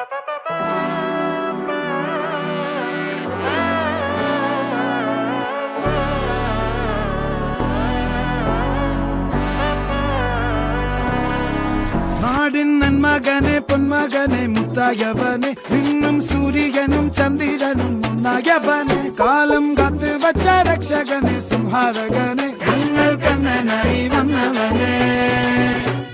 നാടിൻ നന്മകനെ പൊന്മകനെ മുത്തായവനെ നിന്നും സൂര്യനും ചന്ദ്രനും ഒന്നായവനെ കാലം കാത്ത് വച്ച രക്ഷകനെ സംഹാരകനെ ഞങ്ങൾ കണ്ണനായി വന്നവനെ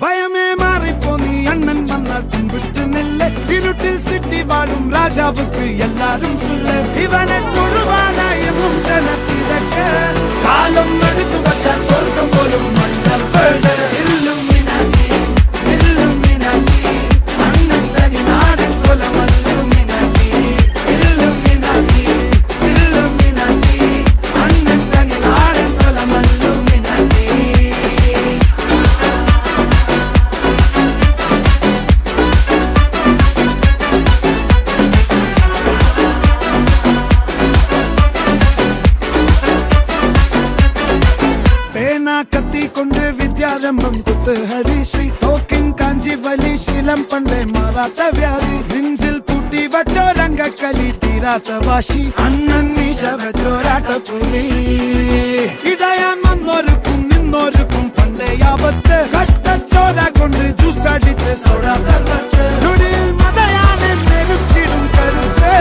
ഭയമേ മാറിപ്പോ നീ അണ്ണൻ വന്നാൽ തുമ്പിട്ട് നെല്ല് ഇരുട്ടിൽ സിറ്റി വാഴും രാജാവുക്ക് എല്ലാരും സുല്ല ഇവനെ തൊഴുവാനായെന്നും ജനത്തിരക്ക് കാലം എടുത്തു വച്ചാൽ സ്വർഗം പോലും മണ്ണൽ വീട് കത്തിക്കൊണ്ട് വിദ്യാരംഭം കുത്ത് ഹരിശ്രീ തോക്കിൻ കാഞ്ചി വലി ശീലം പണ്ടേ മാറാത്ത വ്യാധി നെഞ്ചിൽ പൂട്ടി വച്ചോരംഗക്കലി തീരാത്ത വാശി അണ്ണൻ മീശ വെച്ചോരാട്ട പുലി ഇടയാൻ വന്നോർക്കും നിന്നോർക്കും പണ്ടേ ആപത്ത് കട്ടച്ചോര കൊണ്ട് ജ്യൂസ് അടിച്ച് സോഡ സർബത്ത് നൊടിയിൽ മതയാനെ നെരുക്കിടും കരുത്ത്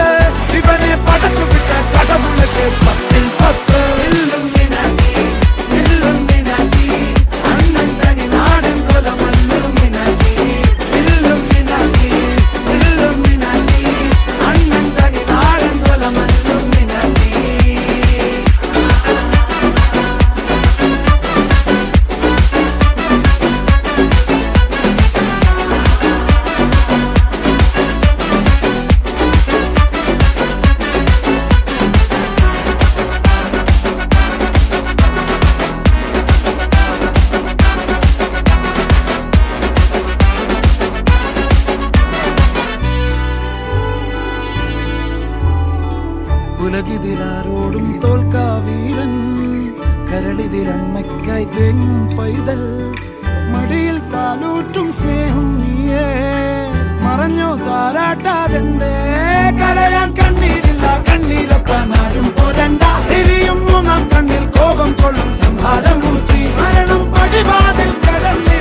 ഇവനെ പടച്ചു വിട്ട കടവുളക്ക് 10-10 ഉലകിതിരാരോടും തോൽക്കാവീരൻ കരളിതിരമ്മയ്ക്കായി തേങ്ങും പൈതൽ മടിയിൽ പാലൂട്ടും സ്നേഹം നീയേ മറഞ്ഞോ താരാട്ടാതെന്റെ കരയാൻ കണ്ണീരില്ല കണ്ണീരപ്പാനാരും പോരണ്ട എരിയും മൂന്നാം കണ്ണിൽ കോപം കൊള്ളും സംഹാരമൂർത്തി മരണം പടിവാതിൽ കടന്നേ